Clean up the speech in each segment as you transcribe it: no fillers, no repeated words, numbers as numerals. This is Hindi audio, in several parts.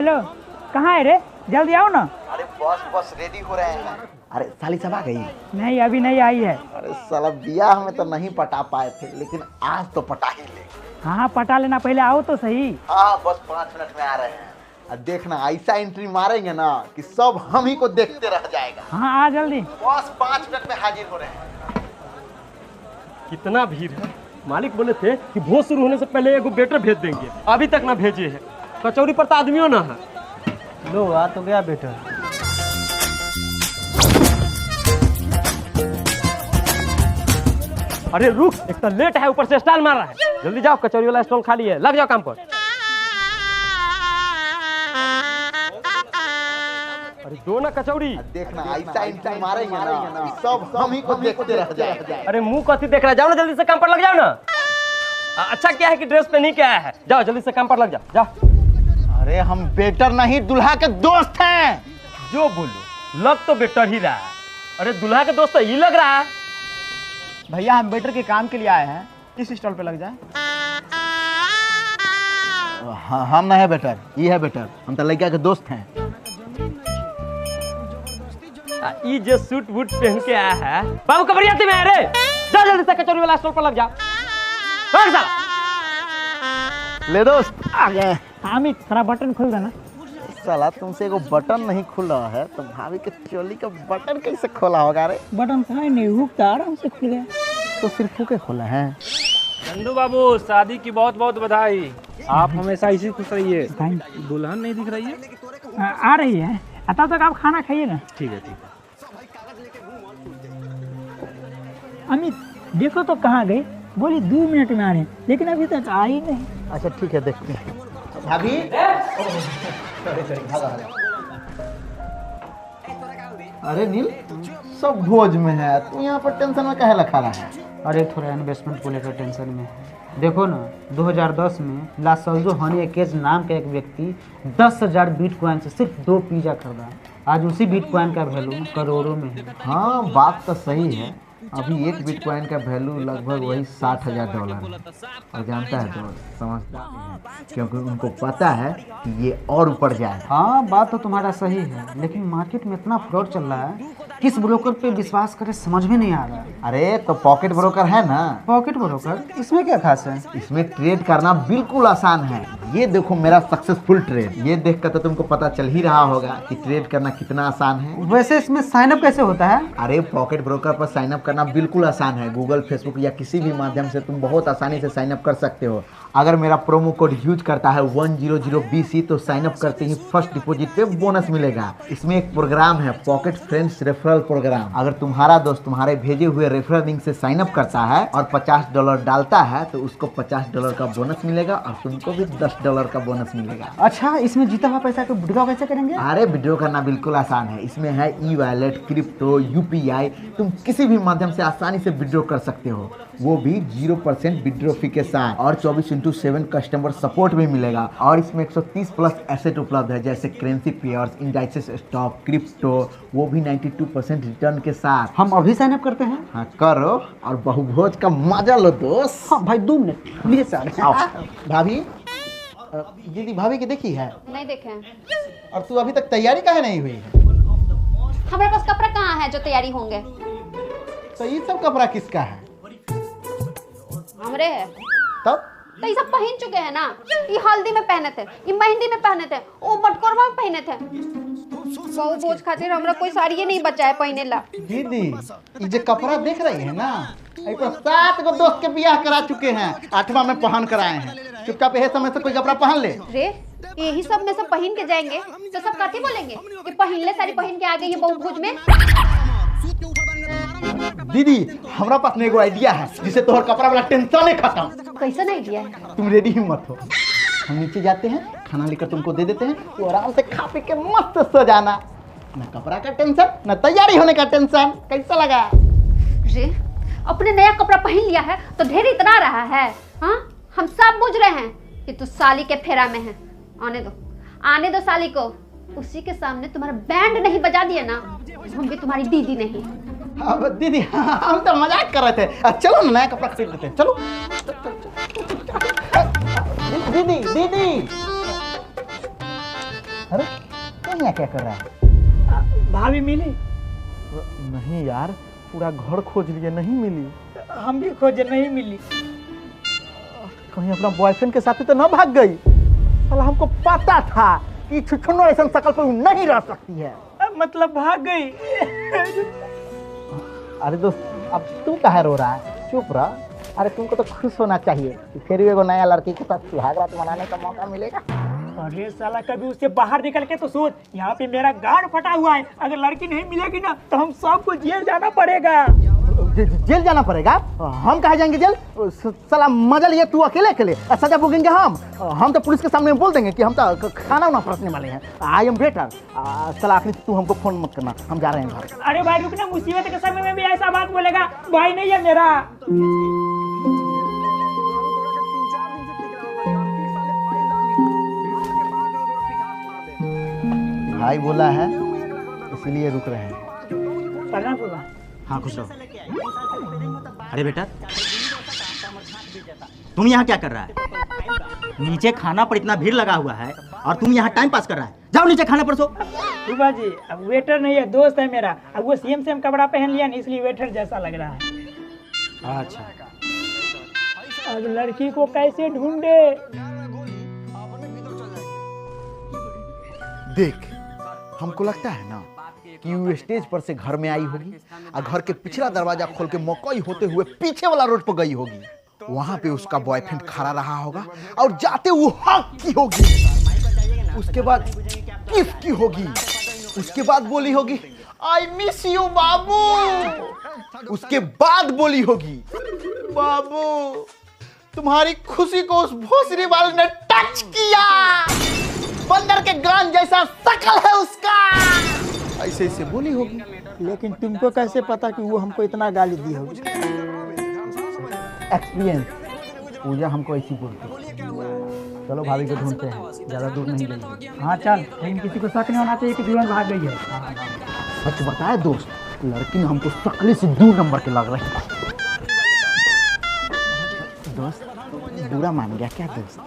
हेलो, कहाँ है रे? जल्दी आओ ना। अरे बस रेडी हो रहे हैं। अरे साली सब आ गई? नहीं, अभी नहीं आई है। अरे साला ब्याह में तो नहीं पटा पाए थे, लेकिन आज तो पटा ही ले। हाँ, पटा लेना, पहले आओ तो सही। हाँ, बस 5 मिनट में आ रहे हैं। और देखना ऐसा एंट्री मारेंगे ना कि सब हम ही को देखते रह जाएगा। हाँ, आ जल्दी। बस 5 मिनट में हाजिर हो रहे हैं। कितना भीड़ है। मालिक बोले थे कि भोज शुरू होने से पहले एगो वेटर भेज देंगे, अभी तक ना भेजे है। कचौरी पर तो आदमियों ना है। लो आ तो गया बेटा। अरे रुक, एक तो लेट है, ऊपर से स्टाइल मार रहा है। जल्दी जाओ, कचौरी वाला स्टॉल खाली है, लग जाओ काम पर। अरे दो ना कचौरी। देखना ऐसा एंट्री मारेंगे ना कि सब हम ही को देखते रह जाएगा। अरे मुंह कथी देख रहा है, जाओ ना जल्दी से काम पर लग जाओ ना। अच्छा क्या है कि ड्रेस पे नहीं क्या है, जाओ जल्दी से काम पर लग जाओ, जाओ। अरे हम बेटर नहीं, दुल्हा के दोस्त हैं। जो बोलो, लग तो बेटर ही रहा है। अरे दुल्हा के दोस्त तो ही लग रहा है। भैया हम वेटर के काम के लिए आए हैं, किस स्टॉल पे लग जाए? हाँ, हम नहीं है बेटर, ये है बेटर। हम तो लड़का के दोस्त हैं। ये जो सूट बूट पहन के आया है, बाबू कबरियाती में है रे। जाओ जल्दी से कचौरी वाला स्टॉल पर लग जाओ। भाग साला। ले दोस्त, आ गए। हामी, थोड़ा बटन खोल देना। साला तुमसे एगो बटन नहीं खुला है तो भाभी के चोली का बटन कैसे खोला होगा रे? बटन था नहीं, हुक तो आराम से खुल गया। तो सिर्फ हुके खोला है। चंदू बाबू, शादी की बहुत बहुत बधाई। आप हमेशा इसी खुश रहिए। दुल्हन नहीं दिख रही है? आ रही है। तब तक आप खाना खाइए ना। ठीक है ठीक है। अमित, देखो तो कहाँ गए? बोली 2 मिनट में आ रहे हैं, लेकिन अभी तक आ ही नहीं। अच्छा ठीक है, देखते हैं। भाभी, अरे नील, सब भोज में है, तू यहाँ पर टेंशन में काहे लखा रहा है? अरे थोड़ा इन्वेस्टमेंट को लेकर टेंशन में है। देखो ना, 2010 में लासल्जो हनीकेज नाम का एक व्यक्ति 10,000 बिटकॉइन से सिर्फ 2 पिज्जा खरीदा। आज उसी बिटकॉइन का वैल्यू करोड़ों में है। हाँ, बात तो सही है। अभी एक बिटकॉइन का वैल्यू लगभग वही $60,000 है। और जानता है तो समझदार है, क्योंकि उनको पता है कि ये और ऊपर जाए। हाँ, बात तो तुम्हारा सही है, लेकिन मार्केट में इतना फ्रॉड चल रहा है, किस ब्रोकर पे विश्वास करे समझ में नहीं आ रहा है। अरे तो पॉकेट ब्रोकर है ना। पॉकेट ब्रोकर, इसमें क्या खास है? इसमें ट्रेड करना बिल्कुल आसान है। ये देखो मेरा सक्सेसफुल ट्रेड, ये देखकर तो तुमको पता चल ही रहा होगा कि ट्रेड करना कितना आसान है। वैसे इसमें साइन अप कैसे होता है? अरे पॉकेट ब्रोकर पर साइन अप करना बिल्कुल आसान है। गूगल, फेसबुक या किसी भी माध्यम से तुम बहुत आसानी से साइन अप कर सकते हो। अगर मेरा प्रोमो कोड यूज करता है 100BC तो साइन अप करते ही फर्स्ट डिपॉजिट पे बोनस मिलेगा। इसमें एक प्रोग्राम है, पॉकेट फ्रेंड्स रेफरल प्रोग्राम। अगर तुम्हारा दोस्त तुम्हारे भेजे हुए रेफरल लिंक से साइन अप करता है और $50 डालता है तो उसको $50 का बोनस मिलेगा और तुमको भी $10 का बोनस मिलेगा। अच्छा, इसमें जीता हुआ पैसा को विड्रॉ कैसे करेंगे? अरे विड्रॉ करना बिल्कुल आसान है। इसमें है ई-वॉलेट, क्रिप्टो, UPI। तुम किसी भी माध्यम से आसानी से विड्रॉ कर सकते हो, वो भी 0% विड्रॉ फी के साथ। और 24/7 कस्टमर सपोर्ट भी मिलेगा। और इसमें 130+ एसेट उपलब्ध है, जैसे currency pairs, indices, stock, crypto, वो भी 92% रिटर्न के साथ। हम अभी साइन अप करते हैं? हाँ करो और बहुभोज का मजा लो दोस्त। हाँ भाई, 2 मिनट प्लीज सर। आओ। भाभी, दीदी भाभी की देखी है? नहीं देखे हैं। और तू अभी तक तैयारी काहे नहीं हुई है? हमारे पास कपड़ा कहाँ है जो तैयारी होंगे? तो ये सब कपड़ा किसका है? हमरे है। तब तो ये सब पहन चुके हैं ना। ये हल्दी में पहने थे, ये मेहंदी में पहने थे, वो मटकोरवा में पहने थे। बहु भोज खातिर हमरा कोई साड़ी नहीं बचा है पहने ला। दीदी, ये जो कपड़ा देख रही है ना, ये तो 7 गो दोस्त के बियाह करा चुके हैं, 8वां में पहन कर आए हैं। चुपचाप यह समय से कोई कपड़ा पहन ले। रे, यही सब में से पहन के जाएंगे तो सब काठी बोलेंगे कि पहन ले साड़ी पहन के आ गई है बहु भोज में। दीदी, हमरा पास में एगो आइडिया है जिससे तोहर कपड़ा वाला टेंशन ही खत्म। कैसा नहीं दिया है? तुम रेडी ही मत हो, हम नीचे जाते हैं, खाना लेकर तुमको दे देते हैं, तो आराम से खा पी के मस्त सो जाना। न कपड़ा का टेंशन, न तैयारी होने का टेंशन। कैसा लगा? रे, अपने नया कपड़ा पहन लिया है तो ढेर इतना रहा है। हाँ, हम सब बुझ रहे हैं कि तू साली के फेरा में है। आने दो साली को। उसी के सामने तुम्हारा बैंड नहीं बजा दिया ना, हम भी तुम्हारी दीदी नहीं। अब दीदी, हम तो मजाक कर रहे थे। चलो ना, नया कपड़ा खरीद लेते हैं। चलो। दीदी दीदी अरे तुम यहाँ क्या कर रहा है? भाभी मिली? नहीं यार, पूरा घर खोज लिए, नहीं मिली। हम भी खोजे, नहीं मिली। कहीं अपना बॉयफ्रेंड के साथ तो ना भाग गई? साला हमको पता था कि छुछुन्नो ऐसा शकल पर नहीं रह सकती है। मतलब भाग गई? अरे दोस्त, अब तू काहे रो रहा है? चुप रह। अरे तुमको तो खुश होना चाहिए कि फिर भी एगो नया लड़की के साथ सुहाग रात मनाने का मौका मिलेगा। अरे साला, कभी उससे बाहर निकल के तो सोच, यहाँ पे मेरा गार्ड फटा हुआ है, अगर लड़की नहीं मिलेगी ना तो हम सबको जेल जाना पड़ेगा। जेल जाना पड़ेगा? हम कहाँ जाएंगे जेल? साला मजा लिए तू अकेले अकेले, सजा भोगेंगे हम तो पुलिस के सामने बोल देंगे कि हम तो खाना वाना परोसने वाले हैं। I am better. साला आखिरी तू हमको फोन मत करना, हम जा रहे हैं घर। अरे भाई रुकना, मुसीबत के समय में भी ऐसा बात बोलेगा? भाई नहीं है मेरा। भाई बोला है इसीलिए रुक रहे हैं। प्रणाम बोला। हाँ खुश रहो। अरे बेटा, तुम यहाँ क्या कर रहा है? नीचे खाना पर इतना भीड़ लगा हुआ है और तुम यहाँ टाइम पास कर रहा है। जाओ नीचे खाना पर सो। फूफा जी, अब वेटर नहीं है, दोस्त है मेरा। अब वो सेम कपड़ा पहन लिया ना, इसलिए वेटर जैसा लग रहा है। अच्छा, अब लड़की को कैसे ढूंढे? देख, हमको लगता है ना कि वो स्टेज पर से घर में आई होगी और घर के पिछला दरवाजा खोल के मकई होते हुए पीछे वाला रोड पर गई होगी। वहां पे उसका बॉयफ्रेंड खड़ा रहा होगा और जाते वो हक की होगी। उसके बाद किस की होगी। उसके बाद बोली होगी आई मिस यू बाबू। उसके बाद बोली होगी बाबू तुम्हारी खुशी को उस भोसड़ी वाले ने टच किया। बंदर के गान जैसा शकल है उसका। ऐसे ऐसे बोली होगी। लेकिन तुमको कैसे पता कि वो हमको इतना गाली दी होगी? एक्सपीरियंस। पूजा हमको ऐसी बोलती। चलो भाभी को ढूंढते हैं, ज्यादा दूर नहीं गई। हाँ चल, लेकिन किसी को शक नहीं होना चाहिए कि जीवन भाग गई है। सच बताया दोस्त, लड़की ने हमको शकली से 2 नंबर के लग रही है। दोस्त बुरा मान गया क्या दोस्त?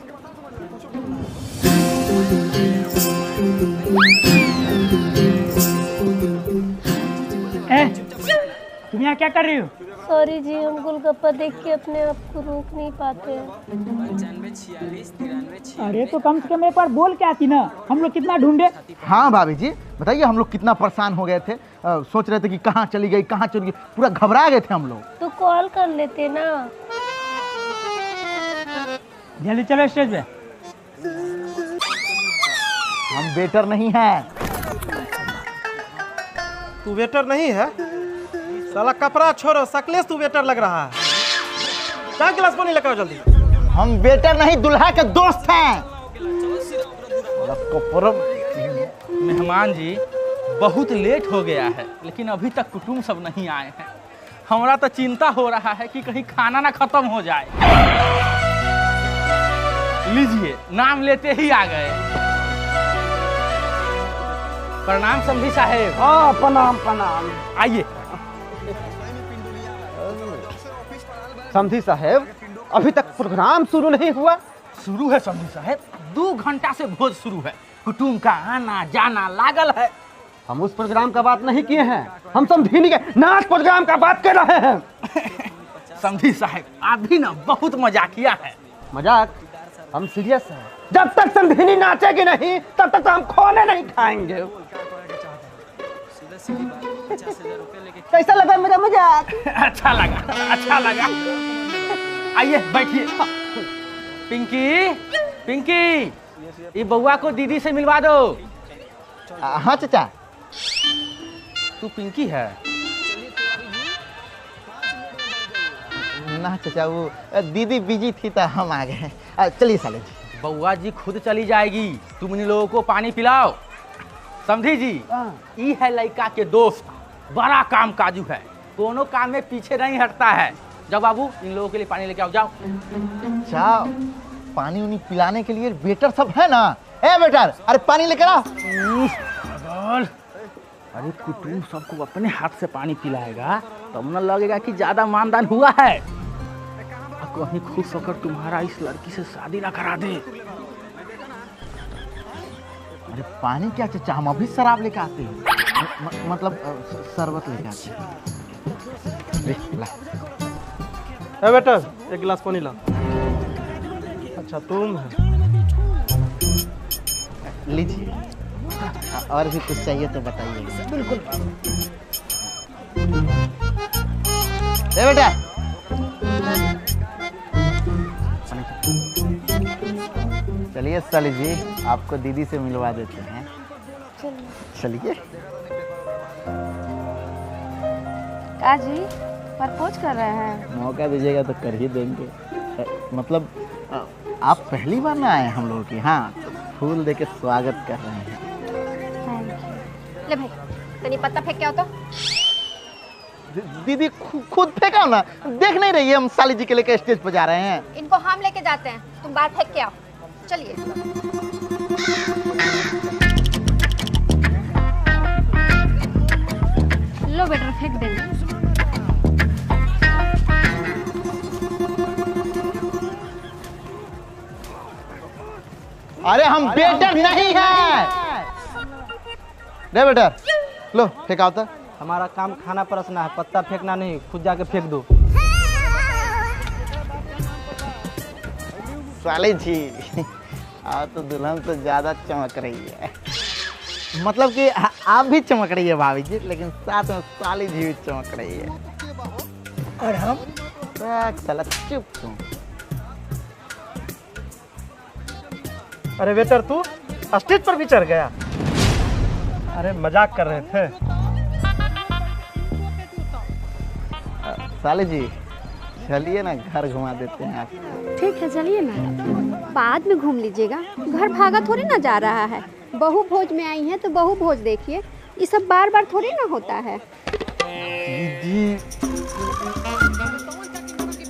तुम यहाँ क्या कर रही हो? सॉरी जी, हम गोलगप्पा देख के अपने आप को रोक नहीं पाते हैं। अरे तो कम से कम एक बार बोल के आती ना, हम लोग कितना ढूंढे। हाँ भाभी जी बताइए, हम लोग कितना परेशान हो गए थे। सोच रहे थे कि कहाँ चली गई, कहाँ चली गई, पूरा घबरा गए थे हम लोग। तो कॉल कर लेते ना। जल्दी चलो स्टेज पे। हम वेटर नहीं हैं। तू वेटर नहीं है? साला कपड़ा छोड़ो, सकलेस तू वेटर लग रहा है। 4 गिलास पानी लेकर आओ जल्दी। हम वेटर नहीं, दुल्हा के दोस्त हैं। मेहमान जी बहुत लेट हो गया है, लेकिन अभी तक कुटुंब सब नहीं आए हैं। हमारा तो चिंता हो रहा है कि कहीं खाना ना खत्म हो जाए। लीजिए, नाम लेते ही आ गए। प्रणाम समधी साहेब। हाँ प्रणाम प्रणाम। आइए। समधी साहेब, अभी तक प्रोग्राम शुरू नहीं हुआ। शुरू है समधी साहेब, 2 घंटा से भोज शुरू है। कुटुंब का आना जाना लागल है। हम उस प्रोग्राम का बात नहीं किए हैं, हम समधी के नाच प्रोग्राम का बात कर रहे हैं। समधी साहेब, आप भी ना बहुत मजाकिया है। मजाक? हम सीरियस हैं। जब तक समधी नाचेगी नहीं तब तक तो हम खाने नहीं खाएंगे। कैसा लगा मेरा मजाक? अच्छा लगा। आइए बैठिए। पिंकी, ये बउआ को दीदी से मिलवा दो। हाँ चाचा। तू पिंकी है? ना चाचा, वो दीदी बिजी थी तो हम आ गए। चलिए साले जी। बउआ जी खुद चली जाएगी, तुम इन लोगों को पानी पिलाओ। समझी जी, ये है लड़का के दोस्त, बड़ा काम काजू है, दोनों काम में पीछे नहीं हटता है। जाओ बाबू, इन लोगों के लिए पानी लेके आओ। जाओ। अच्छा, पानी उन्हीं पिलाने के लिए वेटर सब है ना? ए वेटर, अरे पानी लेकर आ। अरे कुटुंब सबको अपने हाथ से पानी पिलाएगा तब न लगेगा कि ज्यादा मानदान हुआ है। कहीं खुश होकर तुम्हारा इस लड़की से शादी ना करा दे। अरे पानी क्या चाचा, हम अभी शराब लेके आते हैं। मतलब शरबत लेके आते हैं। ला। ए बेटा एक गिलास पानी ला। अच्छा तुम है। लीजिए, और भी कुछ चाहिए तो बताइए। बिल्कुल। बेटा चलिए साली जी, आपको दीदी से मिलवा देते हैं। चलिए। जी प्रपोज कर रहे हैं? मौका दीजिएगा तो कर ही देंगे। मतलब आप पहली बार ना आए हम लोगों के यहाँ, तो फूल देके स्वागत कर रहे हैं। ले भाई तनी पत्ता फेंक के आओ तो। दीदी खुद फेंका ना, देख नहीं रही है हम साली जी के लेके स्टेज पर जा रहे हैं। इनको हम लेके जाते हैं, तुम बाहर फेंक के आओ। चलिए। लो बेटा फेंक देंगे। अरे हम बेटर नहीं है। बेटा लो फेंकाओ तो। हमारा काम खाना परोसना है, पत्ता फेंकना नहीं। खुद जाके फेंक दो। साली जी आज तो दुल्हन तो ज्यादा चमक रही है। मतलब कि आप भी चमक रही है भाभी जी, लेकिन साथ में साली जी भी चमक रही है। और हम साला चुप तुम। अरे वेटर तू स्टेज पर भी चढ़ गया। अरे मजाक कर रहे थे। साली जी चलिए ना, घर घुमा देते हैं आपको। ठीक है चलिए ना, बाद में घूम लीजिएगा। घर भागा थोड़ी ना जा रहा है। बहू भोज में आई हैं तो बहू भोज देखिए। ये सब बार बार थोड़ी ना होता है।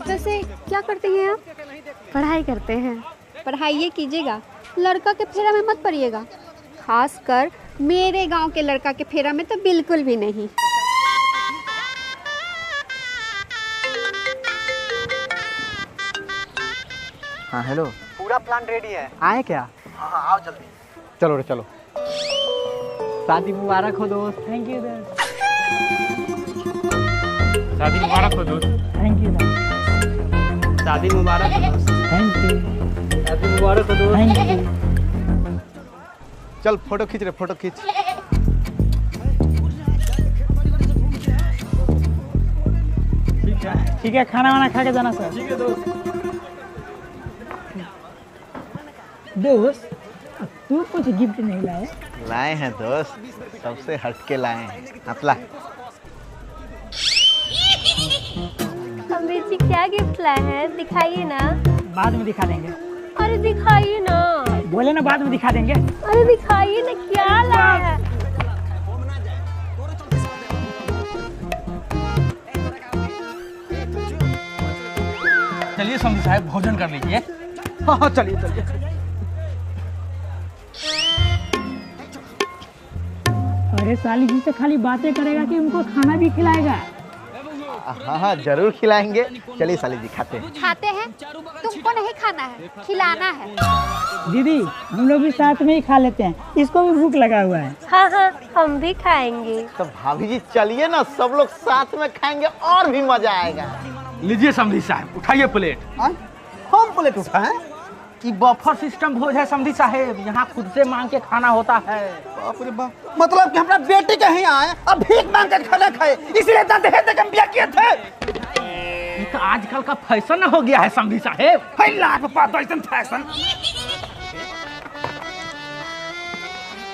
वैसे क्या करते हैं आप? पढ़ाई करते हैं। पढ़ाई कीजिएगा, लड़का के फेरा में मत पड़िएगा। खासकर मेरे गांव के लड़का के फेरा में तो बिल्कुल भी नहीं। हाँ हेलो। पूरा प्लान रेडी है, आए क्या? हाँ आओ जल्दी। चलो रे चलो। शादी मुबारक हो दोस्त। थैंक यू दोस्त। शादी मुबारक हो दोस्त। थैंक यू दोस्त। शादी मुबारक हो दोस्त। Thank you. शादी मुबारक हो दोस्त। Thank you. चल फोटो खींच रहे, फोटो खींच। ठीक है, खाना वाना खा के जाना सर। ठीक है दोस्त। दोस्त तू कुछ गिफ्ट नहीं लाया? लाए हैं दोस्त, सबसे हटके लाए हैं। अतला अमीर जी क्या गिफ्ट लाए हैं? दिखाइए ना। बाद में दिखा देंगे। अरे दिखाइए ना। बोले ना बाद में दिखा देंगे। अरे दिखाइए ना क्या लाए हैं? चलिए समझी साहब भोजन कर लीजिए। हाँ चलिए चलिए। अरे साली जी से खाली बातें करेगा कि उनको खाना भी खिलाएगा? हाँ हाँ जरूर खिलाएंगे। चलिए साली जी खाते हैं। खाते हैं? तुमको नहीं खाना है, खिलाना है। दीदी हम लोग भी साथ में ही खा लेते हैं, इसको भी भूख लगा हुआ है। हाँ हाँ हम भी खाएंगे। तो भाभी जी चलिए ना, सब लोग साथ में खाएंगे और भी मजा आएगा। लीजिए समधी साहब, उठाइए प्लेट। हम प्लेट उठाएं? कि बफर सिस्टम भोज है समधी साहब, यहाँ खुद से मांग के खाना होता है। बाप रे बाप, मतलब कि हमारा बेटे कहीं आए अब भीख मांग कर खाना खाए, इसलिए दहेज देकर ब्याह किए थे। ये तो आजकल का फैशन हो गया है समधी साहब। फैशन।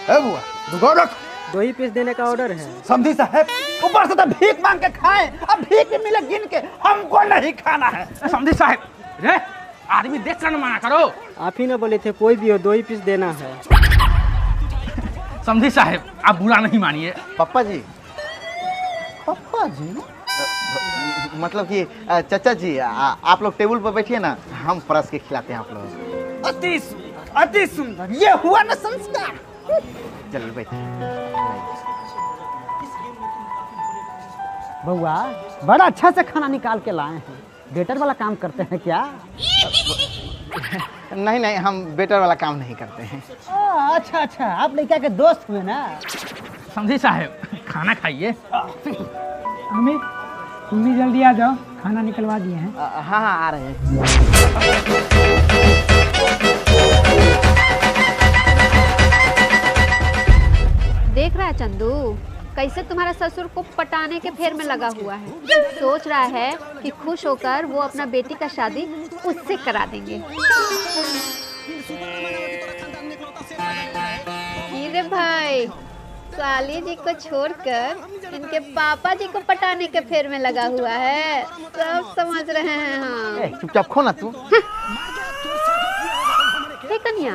बुआ दुगो रख। 2 ही पीस देने का ऑर्डर है। समधी साहब ऊपर से तो भीख मांग के खाए, अब भीख मिले गिन के, हमको नहीं खाना है। समधी साहब रे आदमी देख कर मना करो। आप ही ना बोले थे कोई भी हो 2 ही पीस देना है। समधी साहब आप बुरा नहीं मानिए। पापा जी। पापा जी मतलब कि चाचा जी आप लोग टेबल पर बैठिए ना, हम परस के खिलाते हैं आप लोग। अति सुंदर, ये हुआ ना संस्कार। चलिए बैठिए। बउआ बड़ा अच्छा से खाना निकाल के लाए हैं। वेटर वाला काम करते हैं क्या? नहीं नहीं, हम वेटर वाला काम नहीं करते हैं। अच्छा अच्छा, आप लड़का के दोस्त हुए ना। समझी साहब, खाना खाइए। हमें तुम भी जल्दी आ जाओ, खाना निकलवा दिए हैं। हाँ हाँ, आ रहे हैं। देख रहा है चंदू, कैसे तुम्हारा ससुर को पटाने के फेर में लगा हुआ है। सोच रहा है कि खुश होकर वो अपना बेटी का शादी उससे करा देंगे। रे भाई, साली जी को छोड़कर इनके पापा जी को पटाने के फेर में लगा हुआ है। सब समझ रहे हैं हम। चुपचाप खो ना तू। हे कन्या,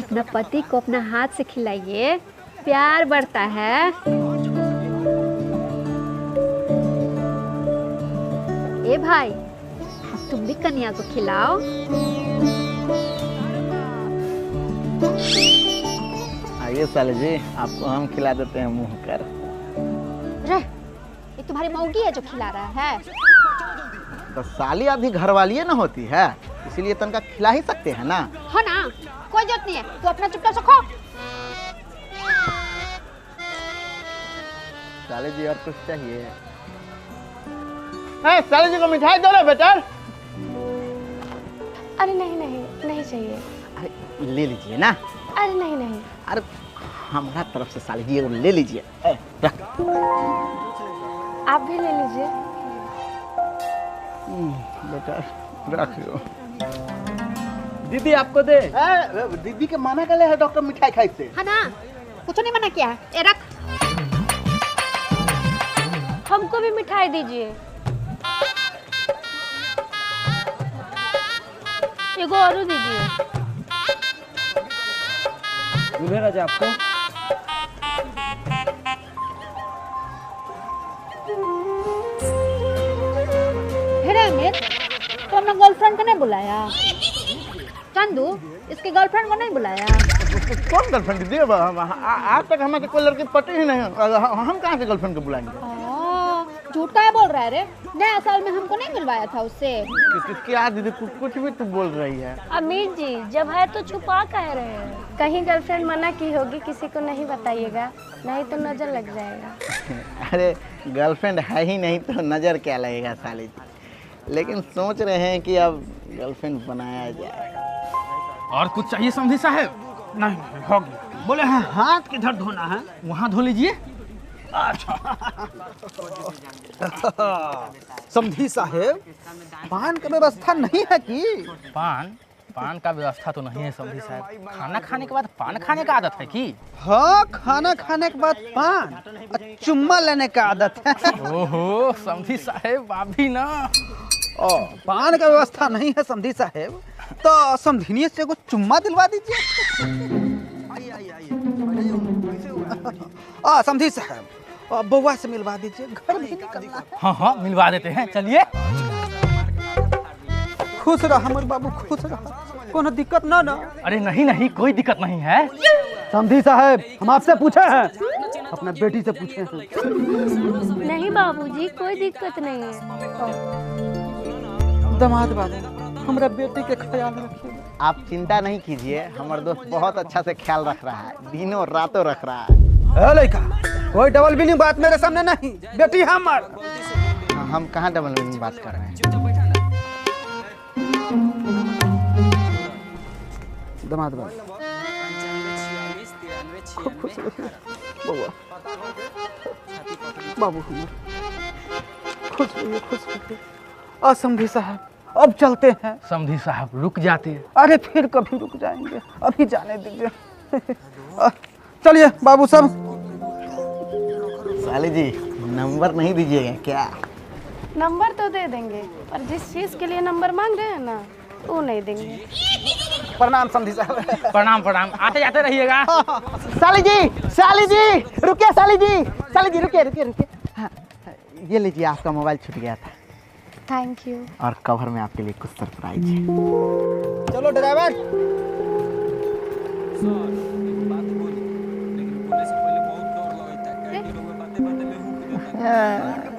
अपना पति को अपना हाथ से खिलाइए, प्यार बढ़ता है। ए भाई, अब तुम भी कन्या को खिलाओ। आइए साले जी, आपको हम खिला देते हैं मुंह कर। रे, ये तुम्हारी मौगी है जो खिला रहा है। तो साली अभी घर वाली ना होती है, इसीलिए तनका खिला ही सकते हैं ना। हाँ ना, कोई जरूरत नहीं है, तू अपना चुपचाप से खा। साले जी और कुछ चाहिए? साले जी को मिठाई दो ना बेटा। अरे नहीं नहीं, नहीं चाहिए। अरे ले लीजिए ना। अरे नहीं नहीं। अरे हमारा तरफ से साले जी ले लीजिए। रख। आप भी ले लीजिए। बेटा रखियो। दीदी आपको दे। दीदी के माना गले है डॉक्टर मिठाई खाई से। हाँ ना, कुछ नहीं मना किया है। ए रख। हमको भी मिठाई दीजिए। एगो और दीजिए। दूल्हे राजा आपको। अमित, तो अपना गर्लफ्रेंड को नहीं बुलाया? चंदू, इसके गर्लफ्रेंड को नहीं बुलाया? कौन गर्लफ्रेंड दीदी? आज तक हमारे कोई लड़की पटी ही नहीं। हम कहाँ से गर्लफ्रेंड को बुलाएंगे? झूठा है बोल रहा है रे। नहीं, असल में हमको नहीं मिलवाया था उससे। क्या दीदी, कुछ भी तू बोल रही है। अमीर जी, जब है तो छुपा कह रहे हैं। कहीं गर्लफ्रेंड मना की होगी, किसी को नहीं बताइएगा, नहीं तो नजर लग जाएगा। अरे गर्लफ्रेंड है ही नहीं तो नजर क्या लगेगा साली जी। लेकिन सोच रहे हैं कि अब गर्लफ्रेंड बनाया जाए। और कुछ चाहिए समझी साहब? नहीं, हो गया। बोले हैं हाथ किधर धोना है? वहाँ धो लीजिए। समझी साहेब, पान का व्यवस्था नहीं है कि? पान का व्यवस्था तो नहीं है समझी साहब। खाना खाने के बाद पान खाने का आदत है कि? हाँ, खाना खाने के बाद पान और चुम्मा लेने का आदत है। ओहो समझी साहब, आप भी ना। पान का व्यवस्था नहीं है समझी साहेब, तो समझिनिए से कुछ चुम्मा दिलवा दीजिए। समझी साहब, बउआ से मिलवा दीजिए, घर भी निकलना। हाँ मिलवा देते हैं, चलिए। खुश रह हमर बाबू, खुश रह, कोनो दिक्कत ना ना। अरे नहीं, कोई दिक्कत नहीं है। समझी साहब, हम आपसे पूछे हैं, अपना बेटी से पूछे हैं। नहीं बाबूजी, कोई दिक्कत नहीं है। दामाद बाबू, हमरा बेटी के ख्याल रखिए। आप चिंता नहीं कीजिए, हमारा दोस्त बहुत अच्छा से ख्याल रख रहा है, दिनों रातों रख रहा है। लड़का, कोई डबल मीनिंग बात मेरे सामने नहीं, बेटी हमर। हम कहाँ डबल मीनिंग बात कर रहे हैं? दामाद बाबू, खूब खुश रहिए बउआ, बाबू हमर, खुश रहिए, खुश रहिए। समझी साहब, अब चलते हैं। समझी साहब, रुक जाते हैं। अरे फिर कभी रुक जाएंगे, अभी जाने दीजिए। चलिए बाबू साहब। साली जी, नंबर नहीं दीजिएगा क्या? नंबर तो दे देंगे, पर जिस चीज के लिए नंबर मांग रहे हैं ना, वो नहीं देंगे। प्रणाम समझी साहब। प्रणाम, आते जाते रहिएगा। साली जी रुकिए, साली जी रुकिए। हाँ, ये लीजिए, आपका मोबाइल छूट गया था। Thank you. और कवर में आपके लिए कुछ सरप्राइज है। चलो ड्राइवर। बात बोली, लेकिन बोले से पहले बहुत डर लगता है।